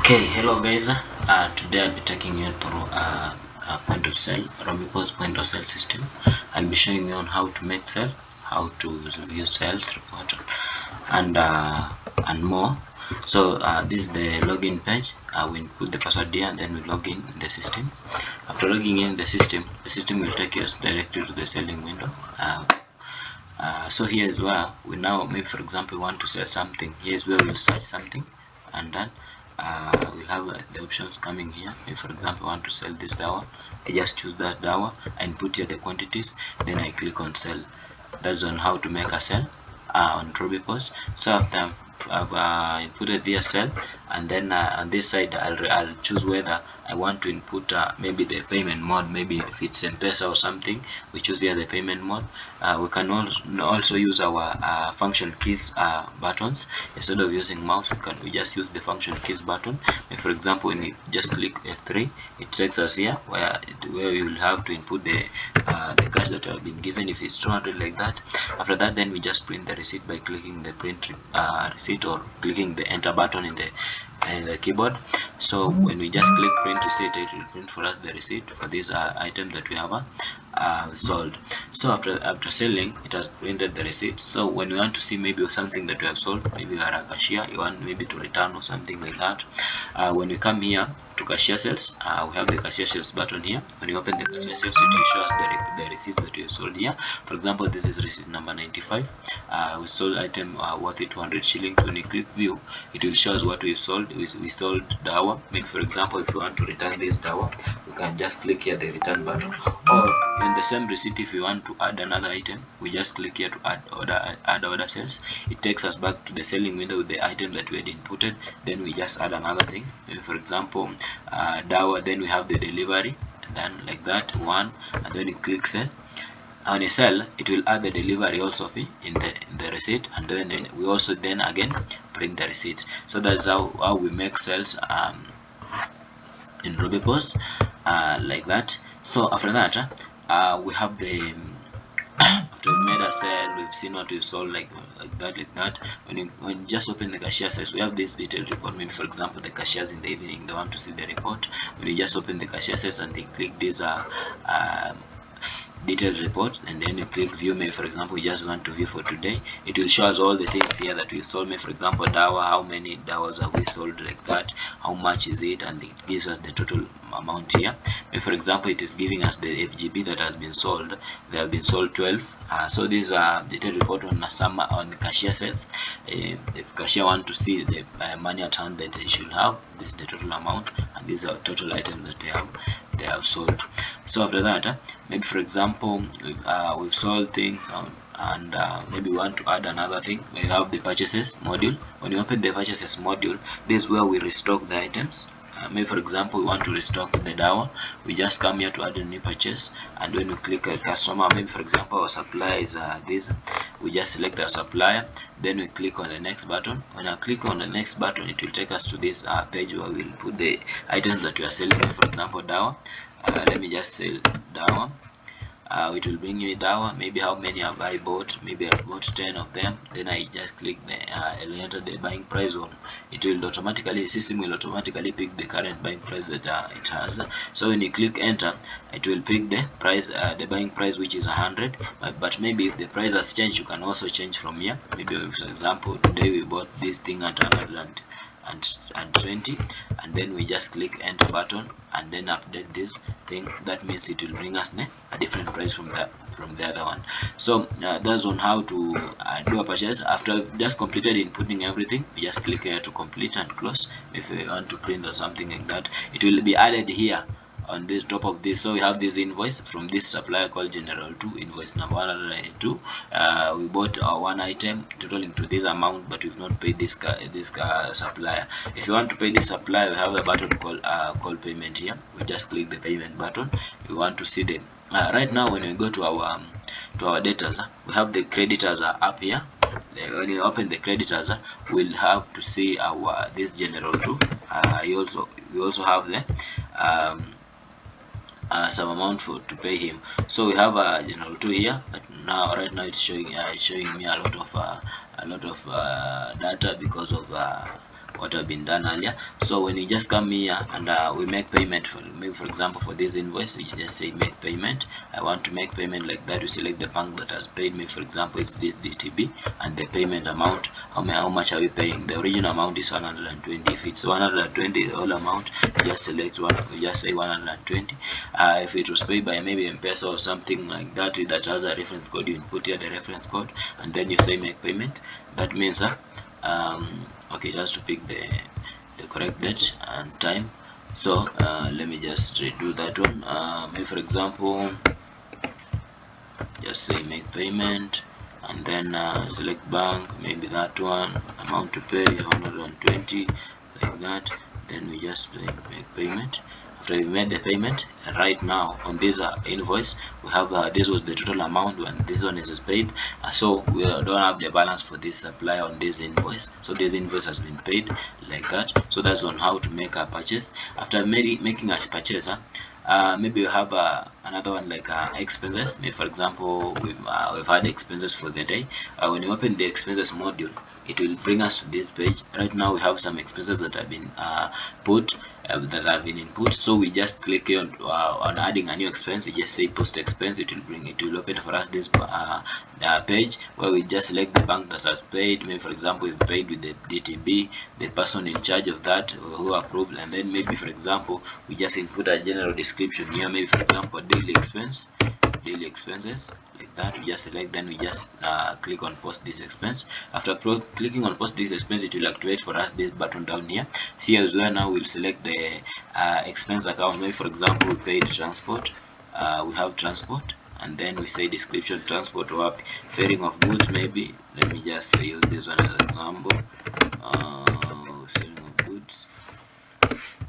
Okay, hello guys. Today I'll be taking you through a point of sale, Robico's point of sale system. I'll be showing you on how to make sale, how to view sales report, and more. So this is the login page. We put the password here, and then we log in the system. After logging in the system will take us directly to the selling window. So here is where we now, maybe for example, we want to sell something. Here's where we'll search something, and then we'll have the options coming here. If for example I want to sell this dower, I just choose that dower and put here the quantities, then I click on sell. That's on how to make a sell on POS. So after I've inputted the sell, and then on this side I'll choose whether I want to input maybe the payment mode. Maybe if it's M-Pesa or something, we choose here the payment mode. We can also use our function keys buttons. Instead of using mouse, we just use the function keys button. If for example when you just click F3, it takes us here where you will have to input the cash that have been given, if it's 200 like that. After that, then we just print the receipt by clicking the print receipt, or clicking the enter button in the keyboard. So when we just click print receipt, it will print for us the receipt for this item that we have sold. So after selling, it has printed the receipt. So when we want to see maybe something that we have sold, maybe you are a cashier, you want maybe to return or something like that, when we come here to cashier sales, we have the cashier sales button here. When you open the cashier sales, it will show us the receipt that we have sold here. For example, this is receipt number 95. We sold item worth 200 shillings. When you click view, it will show us what we sold. We sold dower. Maybe for example, if you want to return this dower, we can just click here the return button. Or in the same receipt, if you want to add another item, we just click here to add order sales. It takes us back to the selling window with the item that we had inputted. Then we just add another thing. Maybe for example, dower. Then we have the delivery, and then like that one, and then you click sell. On a sell, it will add the delivery also fee in the receipt, and then we also then again print the receipt. So that's how we make sales in Robico's like that. So after that, we have the after we've made a sale, we've seen what we sold, like that. When you just open the cashier sales, we have this detailed report. Maybe for example, the cashiers in the evening, they want to see the report. When you just open the cashier sales and they click this detailed report, and then you click view. Maybe for example we just want to view for today, it will show us all the things here that we sold. Maybe for example dower, how many dowers have we sold, like that, how much is it, and it gives us the total amount here. Maybe for example it is giving us the FGB that has been sold. They have been sold 12. So these are detailed report on some on the cashier sales. If cashier want to see the money at hand that they should have, this is the total amount, and these are total items that they have sold. So after that, maybe for example we've sold things and maybe we want to add another thing. We have the purchases module. When you open the purchases module, this is where we restock the items. Maybe for example we want to restock the dower, we just come here to add a new purchase, and when we click a customer, maybe for example our supplier is this, we just select the supplier, then we click on the next button. When I click on the next button, it will take us to this page where we'll put the items that we are selling. For example dower, let me just sell dower. It will bring me dower. Maybe how many have I bought? Maybe I bought 10 of them. Then I just click I'll enter the buying price on. It will automatically, system will automatically pick the current buying price that it has. So when you click enter, it will pick the price, the buying price, which is 100. But maybe if the price has changed, you can also change from here. Maybe for example today we bought this thing at 120, and then we just click enter button and then update this thing. That means it will bring us a different price from the other one. So that's on how to do a purchase. After I've just completed inputting everything, we just click here to complete and close. If we want to print or something like that, it will be added here on this top of this. So we have this invoice from this supplier called General 2, invoice number 192. We bought one item totaling to this amount, but we've not paid this supplier. If you want to pay this supplier, we have a button called payment here. We just click the payment button. We want to see the right now when we go to our data, we have the creditors up here. When you open the creditors, we'll have to see our this General 2. We also have the some amount to pay him. So we have a General 2 here, but right now it's showing me a lot of data because of what have been done earlier. So when you just come here and we make payment for, maybe for example for this invoice, we just say make payment. I want to make payment like that. We select the bank that has paid me. For example, it's this DTB, and the payment amount, how much are we paying? The original amount is 120. If it's 120 the whole amount, you just select one, you just say 120. If it was paid by maybe M-Pesa or something like that that has a reference code, you input here the reference code and then you say make payment. That means okay, just to pick the correct date and time. So let me just redo that one. Maybe for example, just say make payment and then select bank, maybe that one, amount to pay 120, like that. Then we just make payment. After we made the payment, right now on this invoice we have this was the total amount when this one is paid, so we don't have the balance for this supply on this invoice, so this invoice has been paid, like that. So that's on how to make a purchase. After making a purchase, maybe you have another one like expenses. Maybe for example we've had expenses for the day. When you open the expenses module, it will bring us to this page. Right now we have some expenses that have been that have been input, so we just click on adding a new expense. You just say post expense. It will open for us this page where we just select the bank that has paid. Maybe for example we've paid with the DTB, the person in charge of that who approved, and then maybe for example we just input a general description here. Maybe for example daily expenses, like that. We just select, then we just click on post this expense. After clicking on post this expense, it will activate for us this button down here. See as well, now we'll select the expense account. Maybe for example we paid transport, we have transport, and then we say description transport or fairing of goods. Maybe let me just use this one as an example, selling of goods,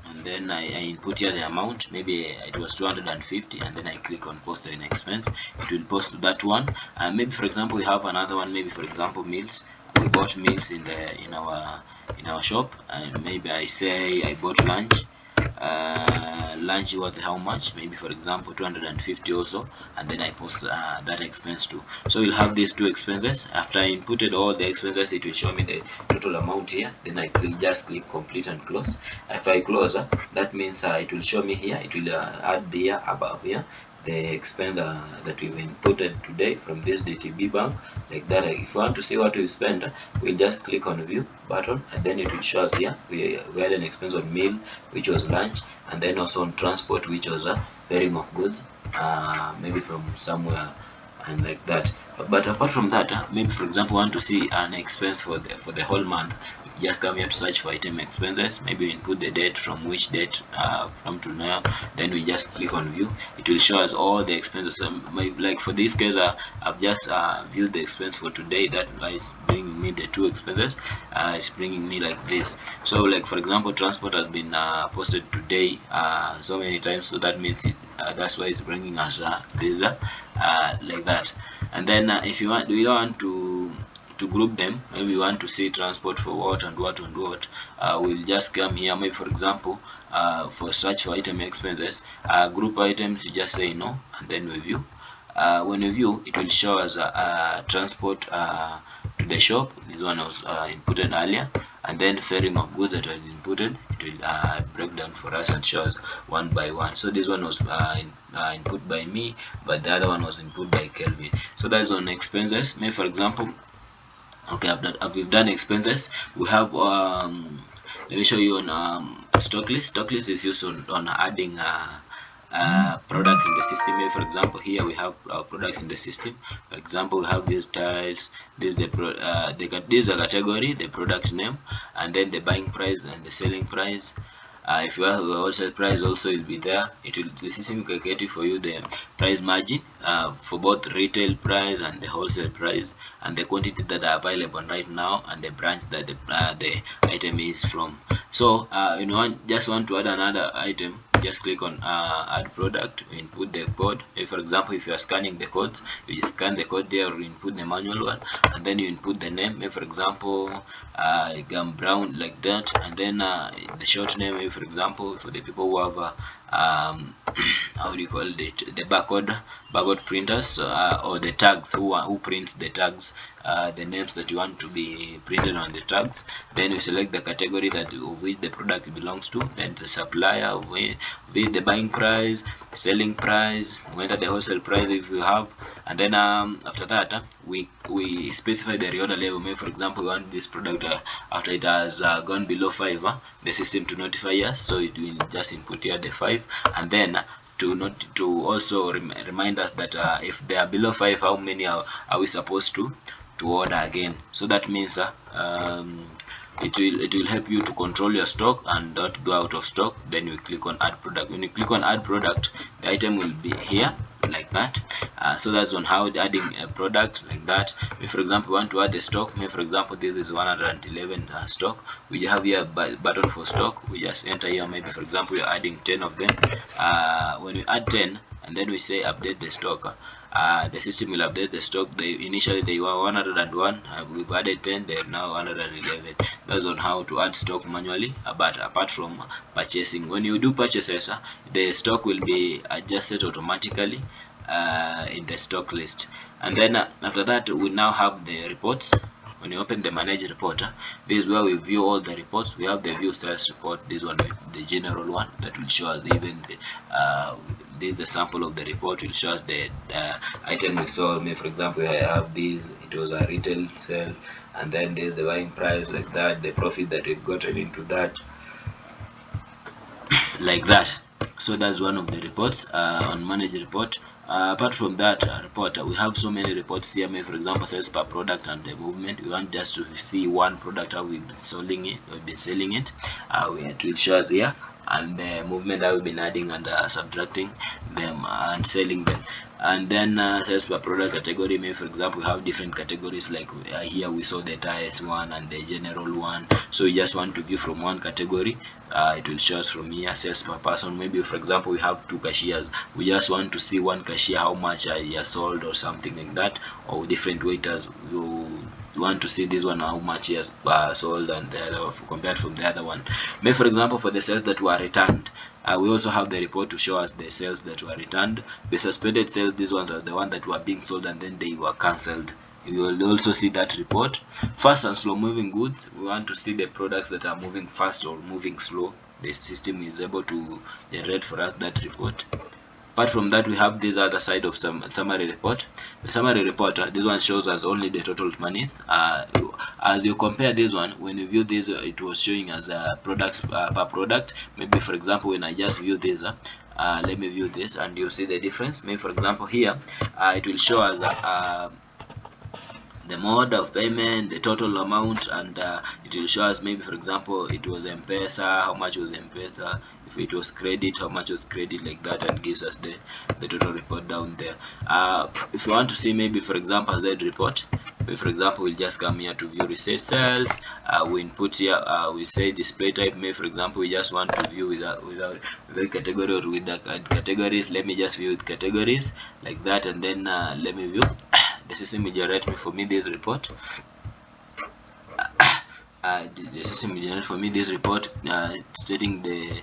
and then I input here the amount. Maybe it was 250, and then I click on post an expense. It will post to that one. Maybe for example we have another one. Maybe for example meals. We bought meals in our shop, and maybe I say I bought lunch. Lunch worth how much? Maybe for example 250 also, and then I post that expense too. So we'll have these two expenses. After I inputted all the expenses, it will show me the total amount here. Then I just click complete and close. If I close, that means it will show me here. It will add here above here the expense that we've inputted today from this DTB bank, like that. If you want to see what we spend, we'll just click on view button, and then it will show us here. We had an expense on meal, which was lunch, and then also on transport, which was a bearing of goods, maybe from somewhere, and like that. But apart from that, maybe for example want to see an expense for the whole month, just come here to search for item expenses. Maybe we input the date, from which date from to now, then we just click on view. It will show us all the expenses. Like for this case, I've just viewed the expense for today. That is bringing me the two expenses. It's bringing me like this. So like for example transport has been posted today so many times, so that means that's why it's bringing us this like that. And then if you want, we don't want to group them. Maybe we want to see transport for what and what and what, we'll just come here. Maybe for example for search for item expenses, group items, you just say no, and then we view. When we view, it will show us transport to the shop. This one was inputted earlier, and then fairing of goods that was inputted, it will break down for us and show us one by one. So this one was input by me, but the other one was input by Kelvin. So that's on expenses. Maybe for example, okay, after we've done expenses, we have let me show you on stock list. Stock list is used on adding products in the system. Maybe for example here we have products in the system. For example, we have these tiles. This is this is a category, the product name, and then the buying price and the selling price. If you have a wholesale price, also will be there. The system will calculate for you the price margin for both retail price and the wholesale price, and the quantity that are available right now, and the branch that the item is from. So just want to add another item, just click on add product, input the code. For example, if you are scanning the codes, you just scan the code there, or input the manual one, and then you input the name. For example gum brown, like that, and then the short name. For example, for the people who have how do you call it, the barcode printers, or the tags, who prints the tags, the names that you want to be printed on the tags. Then we select the category that of which the product belongs to, then the supplier, with the buying price, selling price, whether the wholesale price if you have, and then after that we specify the reorder level. Maybe for example we want this product after it has gone below 5, the system to notify us, so it will just input here the 5, and then to also remind us that if they are below 5, how many are we supposed to order again. So that means it will help you to control your stock and not go out of stock. Then you click on add product. When you click on add product, the item will be here like that. So that's on how adding a product like that. If for example you want to add the stock, maybe for example this is 111 stock, we have here button for stock. We just enter here, maybe for example you're adding 10 of them. When we add 10 and then we say update the stock, the system will update the stock. Initially they were 101, we've added 10, they're now 111. That's on how to add stock manually. But apart from purchasing, when you do purchases, the stock will be adjusted automatically in the stock list. And then after that we now have the reports. When you open the manage report, this is where we view all the reports. We have the view sales report, this one, the general one that will show us even the this is the sample of the report. Will show us the item we sold. Maybe for example I have this, it was a retail sale, and then there's the buying price like that, the profit that we've gotten into that, like that. So that's one of the reports on manage report. Apart from that report, we have so many reports here. Maybe for example sales per product and the movement. We want just to see one product, how we've been selling it, it will show us here, and the movement that we've been adding and subtracting them and selling them. And then sales per product category. Maybe for example we have different categories, like here we saw the tires one and the general one, so we just want to view from one category. It will show us from here. Sales per person, maybe for example we have 2 cashiers, we just want to see one cashier how much he has sold or something like that, or different waiters, you want to see this one how much he has sold and the other compared from the other one. Maybe for example for the sales that were returned, we also have the report to show us the sales that were returned. The suspended sales, these ones are the ones that were being sold and then they were cancelled. You will also see that report. Fast and slow moving goods, we want to see the products that are moving fast or moving slow. The system is able to generate for us that report. Apart from that, we have this other side of some summary report. The summary report, this one shows us only the total monies. As you compare this one, when you view this, it was showing us products per product. Maybe for example, when I just view this, let me view this, and you see the difference. Maybe for example here, it will show us the mode of payment, the total amount, and it will show us maybe for example it was M-Pesa, how much was M-Pesa, if it was credit, how much was credit, like that, and gives us the total report down there. If you want to see maybe for example Z report, for example we'll just come here to view receipt sales. We input here, we say display type. Maybe for example we just want to view without the category or with the categories. Let me just view with categories like that, and then let me view. The system will generate for me this report. The system will generate for me this report stating the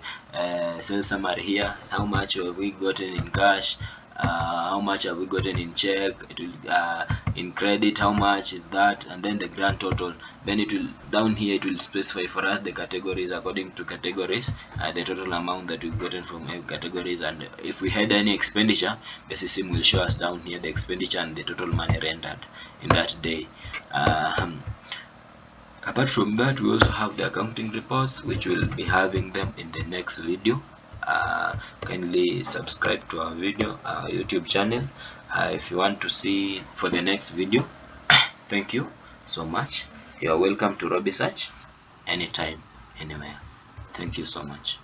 sales summary here. How much have we gotten in cash? How much have we gotten in check? It will in credit, how much is that, and then the grand total. Then it will down here, it will specify for us the categories according to categories, the total amount that we've gotten from categories. And if we had any expenditure, the system will show us down here the expenditure and the total money rendered in that day. Apart from that, we also have the accounting reports, which will be having them in the next video. Kindly subscribe to our video, our YouTube channel, if you want to see for the next video. Thank you so much. You are welcome to Robi Search anytime, anywhere. Thank you so much.